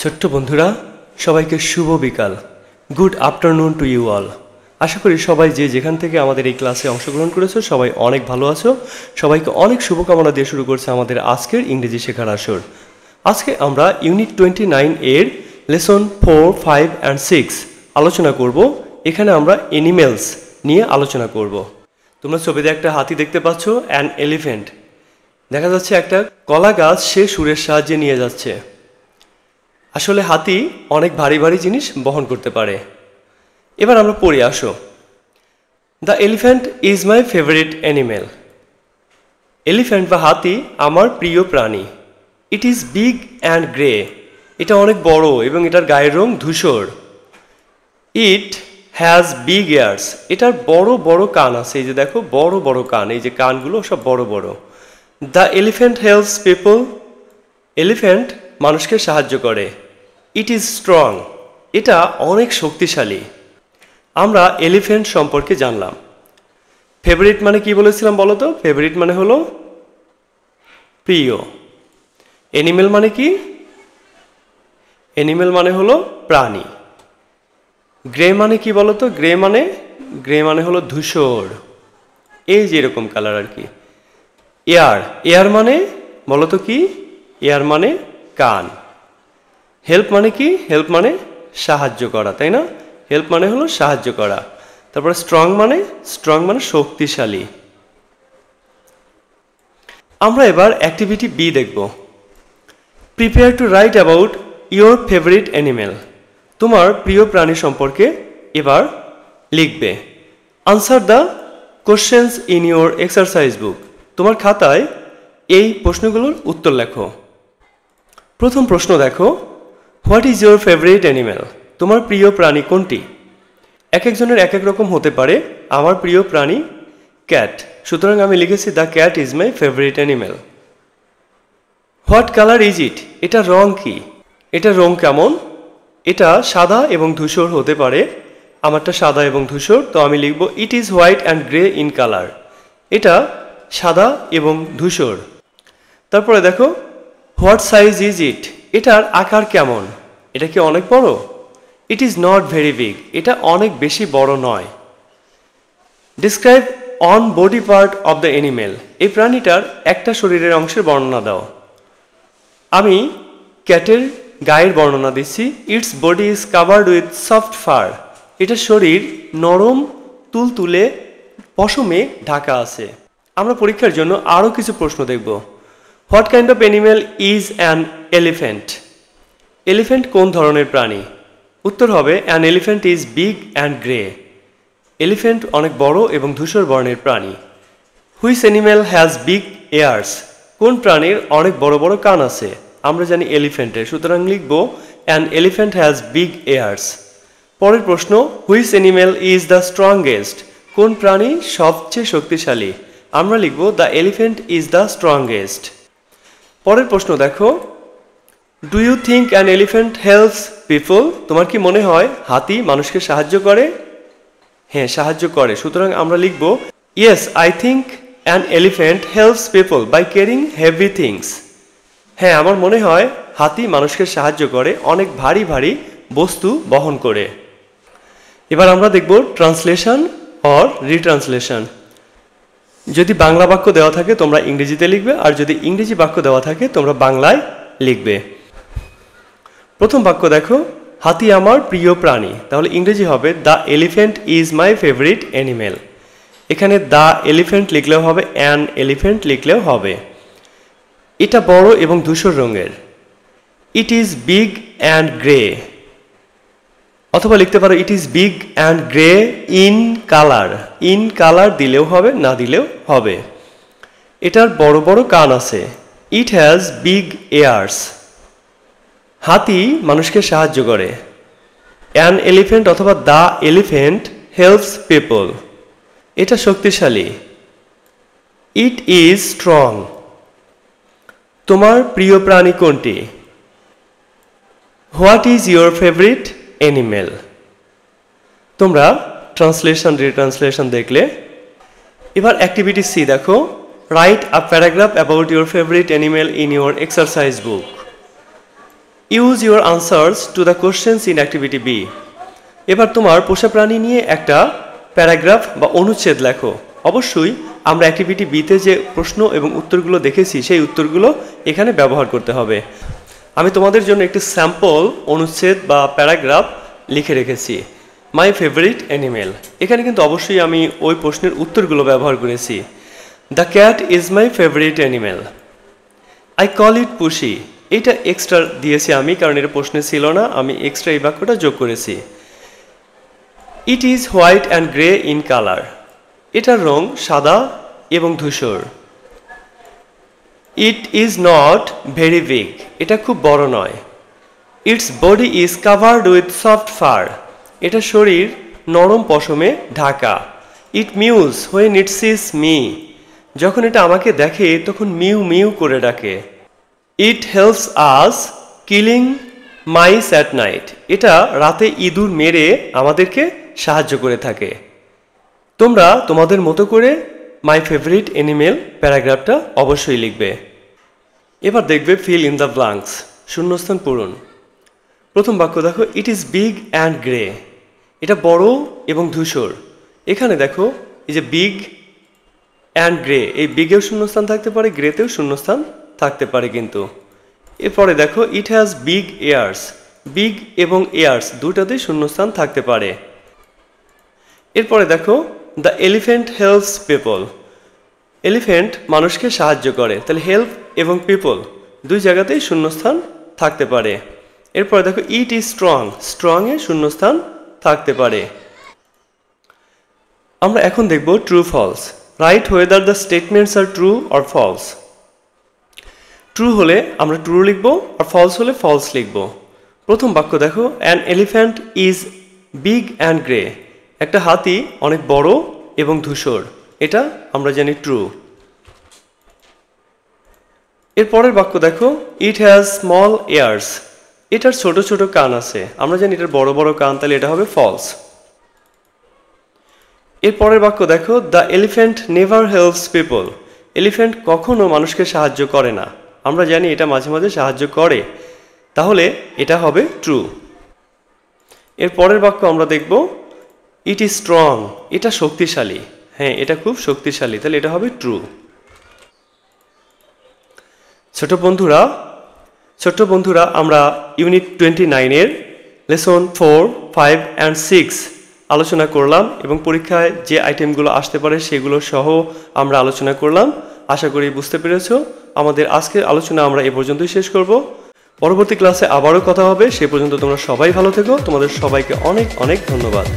ছোট্ট বন্ধুরা সবাইকে শুভ বিকাল। Good afternoon to you all. আশা করি সবাই যে যেখান থেকে আমাদের এই ক্লাসে অংশগ্রহণ করেছো সবাই অনেক ভালো আছো। সবাইকে অনেক শুভকামনা দিয়ে শুরু করছে আমাদের আজকের ইংরেজি শেখার আসর। আজকে আমরা ইউনিট 29 এর লেসন 4, 5 অ্যান্ড 6 আলোচনা করব। এখানে আমরা অ্যানিমেলস নিয়ে আলোচনা করব। তোমরা ছবিতে একটা হাতি দেখতে পাচ্ছ, অ্যান এলিফ্যান্ট। দেখা যাচ্ছে একটা কলা গাছ সে সুরের সাহায্যে নিয়ে যাচ্ছে। আসলে হাতি অনেক ভারী ভারী জিনিস বহন করতে পারে। এবার আমরা পড়ে আসো। The elephant is my favourite animal. Elephant বা হাতি আমার প্রিয় প্রাণী। It is big and grey. এটা অনেক বড় এবং এটার গায়ের রং ধূসর। ইট হ্যাজ বিগ ইয়ার্স। এটার বড় বড় কান আছে। এই যে দেখো বড় বড় কান, এই যে কানগুলো সব বড় বড়। The elephant helps people. Elephant মানুষকে সাহায্য করে। ইট ইজ স্ট্রং। এটা অনেক শক্তিশালী। আমরা এলিফ্যান্ট সম্পর্কে জানলাম। ফেভারিট মানে কি বলেছিলাম বলো তো? ফেভারিট মানে হলো প্রিয়। অ্যানিমেল মানে কি? অ্যানিমেল মানে হলো প্রাণী। গ্রে মানে কি বলো তো? গ্রে মানে হলো ধূসর, এই যে এরকম কালার আর কি। এয়ার, এয়ার মানে বলো তো কি? এয়ার মানে কান। হেল্প মানে কি? হেল্প মানে সাহায্য করা, তাই না? হেল্প মানে হলো সাহায্য করা। তারপরে স্ট্রং মানে শক্তিশালী। আমরা এবার অ্যাক্টিভিটি বি দেখব। Prepare to right about your favourite animal. তোমার প্রিয় প্রাণী সম্পর্কে এবার লিখবে। Answer the questions in your exercise বুক। তোমার খাতায় এই প্রশ্নগুলোর উত্তর লেখো। প্রথম প্রশ্ন দেখো, what is your favourite animal? তোমার প্রিয় প্রাণী কোনটি? এক একজনের এক এক রকম হতে পারে। আমার প্রিয় প্রাণী ক্যাট, সুতরাং আমি লিখেছি the cat is my favourite animal. What colour is it? এটা রং কি? এটা রং কেমন? এটা সাদা এবং ধূসর হতে পারে। আমারটা সাদা এবং ধূসর, তো আমি লিখব ইট is white and grey in colour. এটা সাদা এবং ধূসর। তারপরে দেখো, হোয়াট সাইজ ইজ ইট? এটার আকার কেমন? এটা কি অনেক বড়? ইট ইজ নট ভেরি বিগ। এটা অনেক বেশি বড় নয়। Describe on body part of the animal. এই প্রাণীটার একটা শরীরের অংশের বর্ণনা দাও। আমি ক্যাটের গায়ের বর্ণনা দিচ্ছি। It's body is covered with soft fur. এটা শরীর নরম তুলতুলে পশমে ঢাকা আছে। আমরা পরীক্ষার জন্য আরও কিছু প্রশ্ন দেখব। What kind of animal is an elephant? Elephant কোন ধরনের প্রাণী? উত্তর হবে an elephant is big and grey. Elephant অনেক বড় এবং ধূসর বর্ণের প্রাণী। Which animal has big ears? কোন প্রাণীর অনেক বড় বড় কান আছে? আমরা জানি এলিফ্যান্টের, সুতরাং লিখব an elephant has big ears. পরের প্রশ্ন, which animal is the strongest? কোন প্রাণী সবচেয়ে শক্তিশালী? আমরা লিখব the elephant is the strongest. পরের প্রশ্ন দেখো, do you think an elephant helps people? তোমার কি মনে হয় হাতি মানুষকে সাহায্য করে? হ্যাঁ, সাহায্য করে, সুতরাং আমরা লিখব yes I think an elephant helps people by carrying heavy things. হ্যাঁ, আমার মনে হয় হাতি মানুষকে সাহায্য করে অনেক ভারী ভারী বস্তু বহন করে। এবার আমরা দেখব ট্রান্সলেশন অর রিট্রান্সলেশন। যদি বাংলা বাক্য দেওয়া থাকে তোমরা ইংরেজিতে লিখবে, আর যদি ইংরেজি বাক্য দেওয়া থাকে তোমরা বাংলায় লিখবে। প্রথম বাক্য দেখো, হাতি আমার প্রিয় প্রাণী। তাহলে ইংরেজি হবে the elephant is my favourite animal. এখানে দ্য এলিফ্যান্ট লিখলেও হবে, অ্যান এলিফ্যান্ট লিখলেও হবে। এটা বড় এবং ধূসর রঙের। It is big and grey, অথবা লিখতে পারো it is big and grey in colour. In colour দিলেও হবে, না দিলেও হবে। এটার বড় বড় কান আছে। It has big ears. হাতি মানুষকে সাহায্য করে। অ্যান এলিফ্যান্ট অথবা দ্য এলিফ্যান্ট হেল্পস পিপল। এটা শক্তিশালী। It is strong. তোমার প্রিয় প্রাণী কোনটি? What is your favourite animal? তোমরা ট্রান্সলেশন রিট্রান্সলেশন দেখলে। এবার অ্যাক্টিভিটি সি দেখো, write a paragraph about your favourite animal in your exercise book. Use your answers to the questions in activity B. এবার তোমার পোষা প্রাণী নিয়ে একটা প্যারাগ্রাফ বা অনুচ্ছেদ লেখো। অবশ্যই আমরা অ্যাক্টিভিটি বিতে যে প্রশ্ন এবং উত্তরগুলো দেখেছি সেই উত্তরগুলো এখানে ব্যবহার করতে হবে। আমি তোমাদের জন্য একটি স্যাম্পল অনুচ্ছেদ বা প্যারাগ্রাফ লিখে রেখেছি। মাই ফেভারিট অ্যানিমেল, এখানে কিন্তু অবশ্যই আমি ওই প্রশ্নের উত্তরগুলো ব্যবহার করেছি। The cat is my favourite animal. I call it pussy, এটা এক্সট্রা দিয়েছি আমি, কারণ এটা প্রশ্নে ছিল না, আমি এক্সট্রা এই বাক্যটা যোগ করেছি। It is white and grey in colour, এটার রং সাদা এবং ধূসর। It is not very big, এটা খুব বড় নয়। Its body is covered with soft fur, এটা শরীর নরম পশমে ঢাকা। It mews when it sees me, যখন এটা আমাকে দেখে তখন মিউ মিউ করে ডাকে। It helps us killing mice at night, এটা রাতে ইঁদুর মেরে আমাদেরকে সাহায্য করে থাকে। তোমরা তোমাদের মতো করে মাই ফেভারিট অ্যানিমেল প্যারাগ্রাফটা অবশ্যই লিখবে। এবার দেখবে ফিল ইন দ্য ব্ল্যাঙ্কস, শূন্যস্থান পূরণ। প্রথম বাক্য দেখো, it is big and grey, এটা বড় এবং ধূসর। এখানে দেখো এই যে বিগ অ্যান্ড গ্রে, এই বিগেও শূন্যস্থান থাকতে পারে, গ্রেতেও শূন্যস্থান থাকতে পারে কিন্তু। এরপরে দেখো ইট হ্যাজ বিগ এয়ার্স, বিগ এবং এয়ার্স দুটাতেই শূন্যস্থান থাকতে পারে। এরপরে দেখো the elephant helps people, elephant মানুষকে সাহায্য করে, তাহলে হেল্প এবং পিপল দুই জায়গাতেই শূন্যস্থান থাকতে পারে। এরপরে দেখো ইট ইজ স্ট্রং, স্ট্রংয়ে শূন্যস্থান থাকতে পারে। আমরা এখন দেখব true false. Write whether the statements are true or false. True হলে আমরা ট্রু লিখব, আর ফলস হলে ফলস লিখব। প্রথম বাক্য দেখো, an elephant is big and grey, একটা হাতি অনেক বড় এবং ধূসর, এটা আমরা জানি ট্রু। এর পরের বাক্য দেখো, ইট হ্যাজ স্মল এয়ার্স, এটার ছোট ছোট কান আছে, আমরা জানি এটার বড় বড় কান, তাহলে এটা হবে ফলস। এর পরের বাক্য দেখো, the elephant never helps people, elephant কখনো মানুষকে সাহায্য করে না, আমরা জানি এটা মাঝে মাঝে সাহায্য করে, তাহলে এটা হবে ট্রু। এর পরের বাক্য আমরা দেখব, ইট ইজ স্ট্রং, এটা শক্তিশালী, হ্যাঁ এটা খুব শক্তিশালী, তাহলে এটা হবে ট্রু। ছোট বন্ধুরা আমরা ইউনিট 29-এর লেসন 4, 5 and 6 আলোচনা করলাম এবং পরীক্ষায় যে আইটেমগুলো আসতে পারে সেগুলো সহ আমরা আলোচনা করলাম। আশা করি বুঝতে পেরেছো। আমাদের আজকের আলোচনা আমরা এ পর্যন্তই শেষ করব। পরবর্তী ক্লাসে আবারও কথা হবে, সে পর্যন্ত তোমরা সবাই ভালো থেকো। তোমাদের সবাইকে অনেক অনেক ধন্যবাদ।